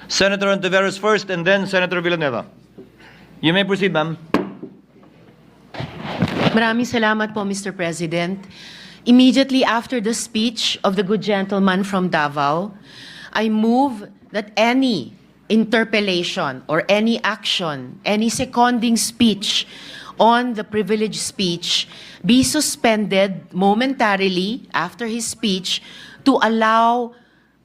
Senator Ontiveros first, and then Senator Villanueva. You may proceed, ma'am. Maraming salamat po, Mr. President. Immediately after the speech of the good gentleman from Davao, I move that any interpellation or any action, any seconding speech on the privileged speech be suspended momentarily after his speech to allow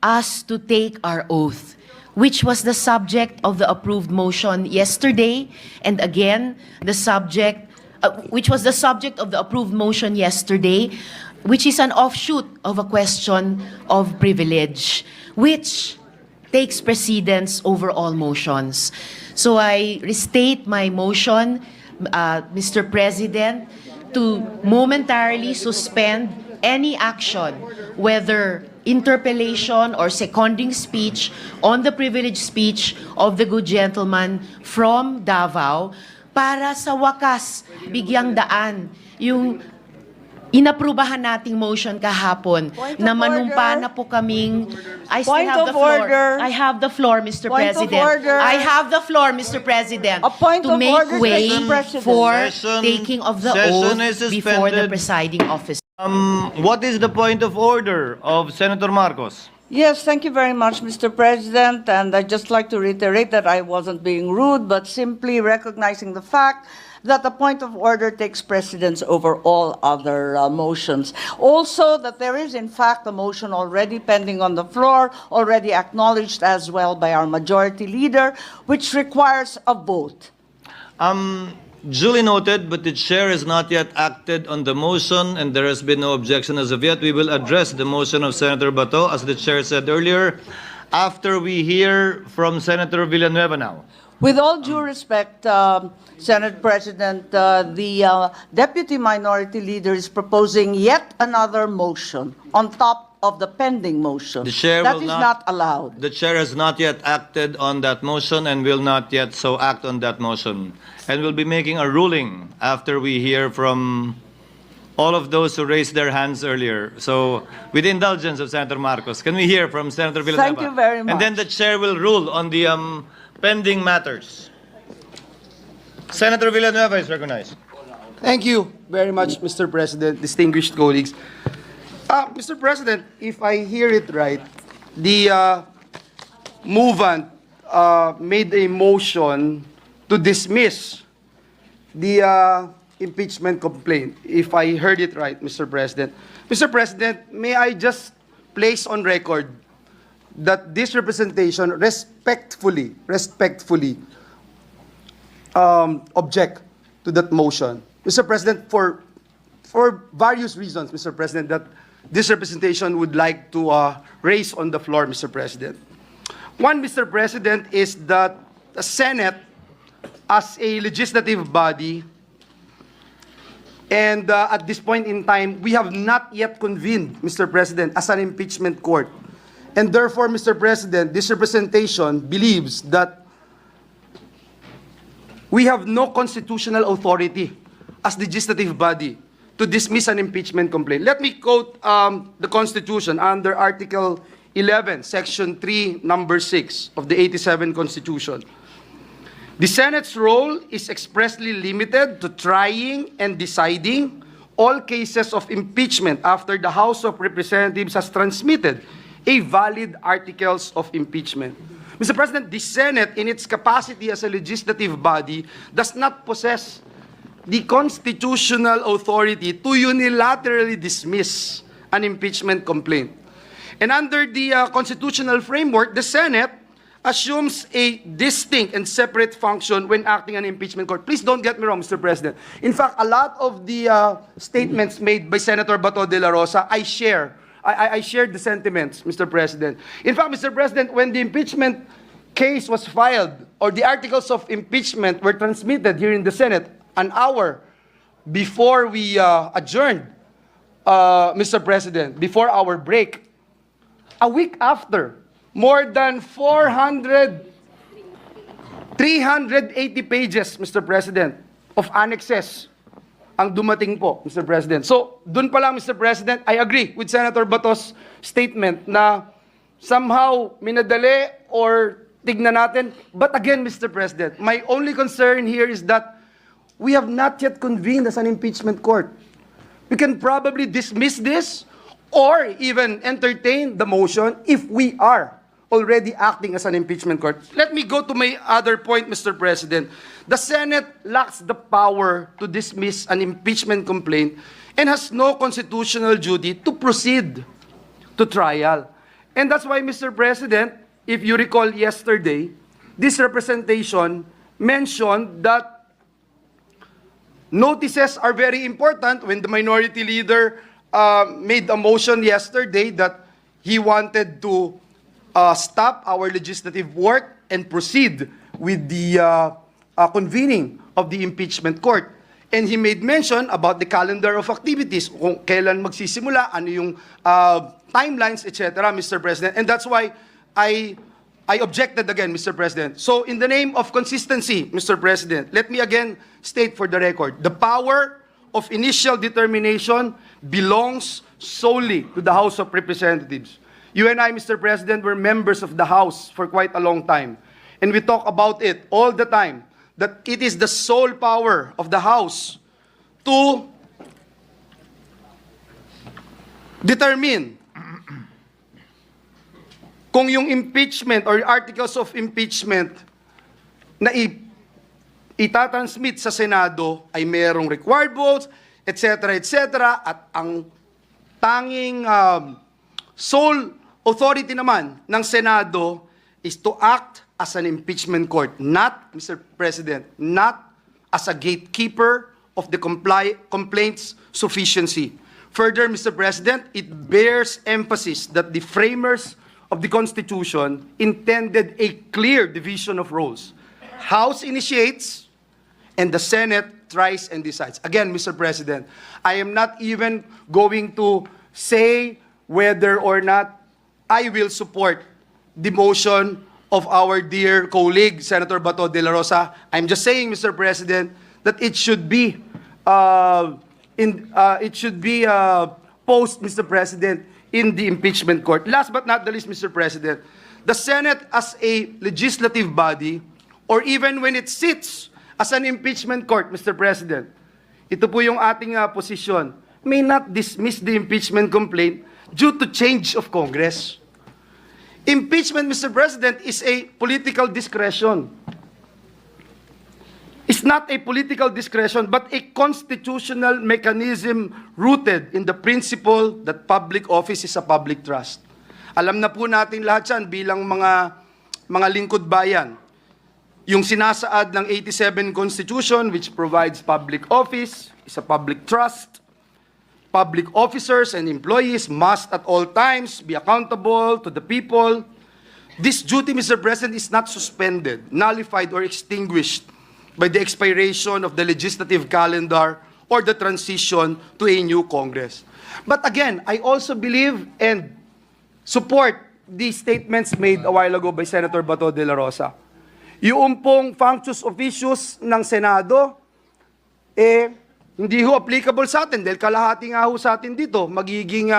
us to take our oath, which was the subject of the approved motion yesterday, and again, the subject, which was the subject of the approved motion yesterday, which is an offshoot of a question of privilege, which takes precedence over all motions. So I restate my motion, Mr. President, to momentarily suspend any action, whether interpellation or seconding speech on the privileged speech of the good gentleman from Davao, para sa wakas bigyang daan yung inaprubahan nating motion kahapon na manumpa na po kaming I still have the floor. I have the floor, Mr. President. I have the floor, Mr. President, to make way for taking of the oath before the presiding officer. What is the point of order of Senator Marcos? Yes, thank you very much, Mr. President. And I'd just like to reiterate that I wasn't being rude, but simply recognizing the fact that the point of order takes precedence over all other motions. Also, that there is, in fact, a motion already pending on the floor, already acknowledged as well by our majority leader, which requires a vote. Duly noted, but the chair has not yet acted on the motion, and there has been no objection as of yet. We will address the motion of Senator Bato, as the chair said earlier, after we hear from Senator Villanueva now. With all due respect, Senate President, the Deputy Minority Leader is proposing yet another motion on top of the pending motion. The chair that will is not allowed. The chair has not yet acted on that motion and will not yet so act on that motion. And will be making a ruling after we hear from all of those who raised their hands earlier. So, with the indulgence of Senator Marcos, can we hear from Senator Villanueva? Thank you very much. And then the chair will rule on the pending matters. Senator Villanueva is recognized. Thank you very much, Mr. President, distinguished colleagues. Mr. President, if I hear it right, the movant made a motion to dismiss the impeachment complaint, if I heard it right, Mr. President. Mr. President, may I just place on record that this representation respectfully object to that motion. Mr. President, for various reasons, Mr. President, that this representation would like to raise on the floor, Mr. President. One, Mr. President, is that the Senate, as a legislative body, and at this point in time, we have not yet convened, Mr. President, as an impeachment court. And therefore, Mr. President, this representation believes that we have no constitutional authority as legislative body to dismiss an impeachment complaint. Let me quote the Constitution under Article 11, Section 3, Number 6 of the 87 Constitution. The Senate's role is expressly limited to trying and deciding all cases of impeachment after the House of Representatives has transmitted a valid articles of impeachment. Mr. President, the Senate, in its capacity as a legislative body, does not possess the constitutional authority to unilaterally dismiss an impeachment complaint. And under the constitutional framework, the Senate assumes a distinct and separate function when acting an impeachment court. Please don't get me wrong, Mr. President. In fact, a lot of the statements made by Senator Bato de la Rosa, I share. I shared the sentiments, Mr. President. In fact, Mr. President, when the impeachment case was filed, or the articles of impeachment were transmitted here in the Senate, an hour before we adjourned, Mr. President, before our break, a week after, more than 380 pages, Mr. President, of annexes ang dumating po, Mr. President. So, dun pa lang, Mr. President, I agree with Senator Bato's statement na somehow minadali or tignan natin. But again, Mr. President, my only concern here is that we have not yet convened as an impeachment court. We can probably dismiss this or even entertain the motion if we are already acting as an impeachment court. Let me go to my other point, Mr. President. The Senate lacks the power to dismiss an impeachment complaint and has no constitutional duty to proceed to trial. And that's why, Mr. President, if you recall yesterday, this representation mentioned that notices are very important when the minority leader made a motion yesterday that he wanted to stop our legislative work and proceed with the convening of the impeachment court. And he made mention about the calendar of activities, kung kailan magsisimula, ano yung timelines, etc., Mr. President. And that's why I objected again, Mr. President. So in the name of consistency, Mr. President, let me again state for the record, the power of initial determination belongs solely to the House of Representatives. You and I, Mr. President, were members of the House for quite a long time. And we talk about it all the time, that it is the sole power of the House to determine kung yung impeachment or articles of impeachment na itatransmit sa Senado ay merong required votes, etc., etc., at ang tanging sole authority naman ng Senado is to act as an impeachment court, not, Mr. President, not as a gatekeeper of the complaint's sufficiency. Further, Mr. President, it bears emphasis that the framers of the Constitution intended a clear division of roles. House initiates, and the Senate tries and decides. Again, Mr. President, I am not even going to say whether or not I will support the motion of our dear colleague, Senator Bato de la Rosa. I'm just saying, Mr. President, that it should be posed, Mr. President, in the impeachment court. Last but not the least, Mr. President, the Senate as a legislative body, or even when it sits as an impeachment court, Mr. President, ito po yung ating posisyon, may not dismiss the impeachment complaint due to change of Congress. Impeachment, Mr. President, is a political discretion. It's not a political discretion, but a constitutional mechanism rooted in the principle that public office is a public trust. Alam na po natin lahat yan bilang mga lingkod bayan. Yung sinasaad ng 87 Constitution, which provides public office, is a public trust. Public officers and employees must at all times be accountable to the people. This duty, Mr. President, is not suspended, nullified, or extinguished by the expiration of the legislative calendar or the transition to a new Congress. But again, I also believe and support the statements made a while ago by Senator Bato de la Rosa. Yung pong functus officius ng Senado, hindi ho applicable sa atin dahil kalahati nga ho sa atin dito, magiging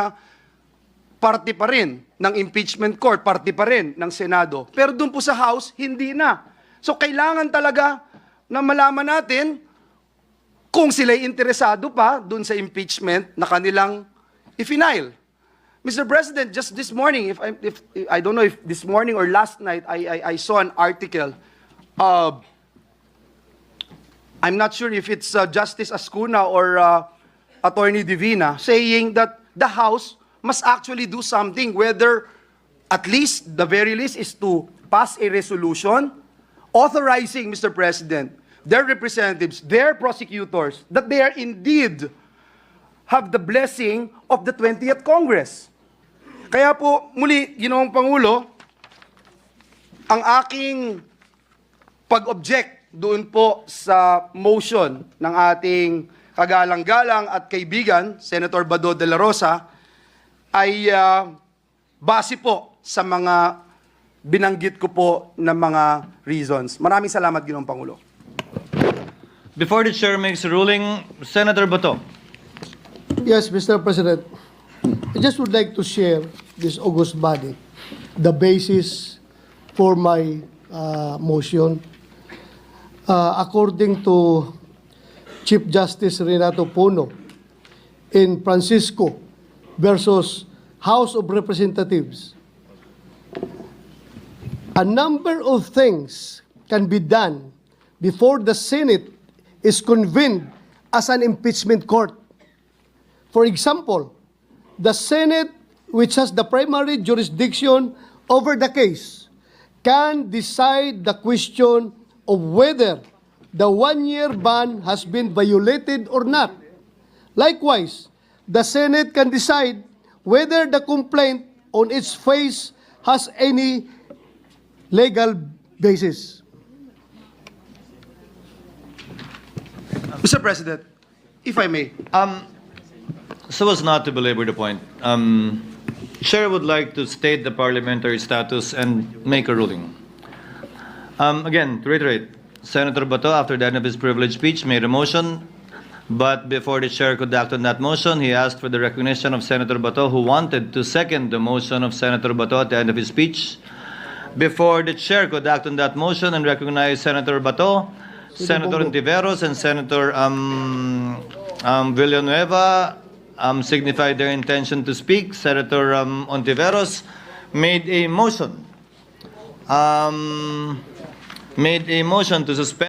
parte pa rin ng impeachment court, parte pa rin ng Senado. Pero doon po sa House, hindi na. So kailangan talaga na malaman natin kung sila'y interesado pa doon sa impeachment na kanilang i-file. Mr. President, just this morning, if I don't know if this morning or last night, I saw an article. I'm not sure if it's Justice Ascuna or Attorney Divina saying that the House must actually do something, whether at least the very least is to pass a resolution authorizing, Mr. President, their representatives, their prosecutors, that they are indeed have the blessing of the 20th Congress. Kaya po, muli, Ginoong Pangulo, ang aking pag-object doon po sa motion ng ating kagalang-galang at kaibigan, Senator Bato de la Rosa, ay base po sa mga binanggit ko po na mga reasons. Maraming salamat, Ginoong Pangulo. Before the chair makes a ruling, Senator Bato. Yes, Mr. President. I just would like to share this august body, the basis for my motion. According to Chief Justice Renato Puno in Francisco versus House of Representatives, a number of things can be done before the Senate is convened as an impeachment court. For example, the Senate, which has the primary jurisdiction over the case, can decide the question of whether the one-year ban has been violated or not. Likewise, the Senate can decide whether the complaint on its face has any legal basis. Mr. President, if I may, So as not to belabor the point, Chair would like to state the parliamentary status and make a ruling. Again, to reiterate, Senator Bato, after the end of his privileged speech, made a motion, but before the Chair could act on that motion, he asked for the recognition of Senator Bato, who wanted to second the motion of Senator Bato at the end of his speech. Before the Chair could act on that motion and recognize Senator Bato, Senator Ontiveros and Senator Villanueva signified their intention to speak. Senator Ontiveros made a motion to suspend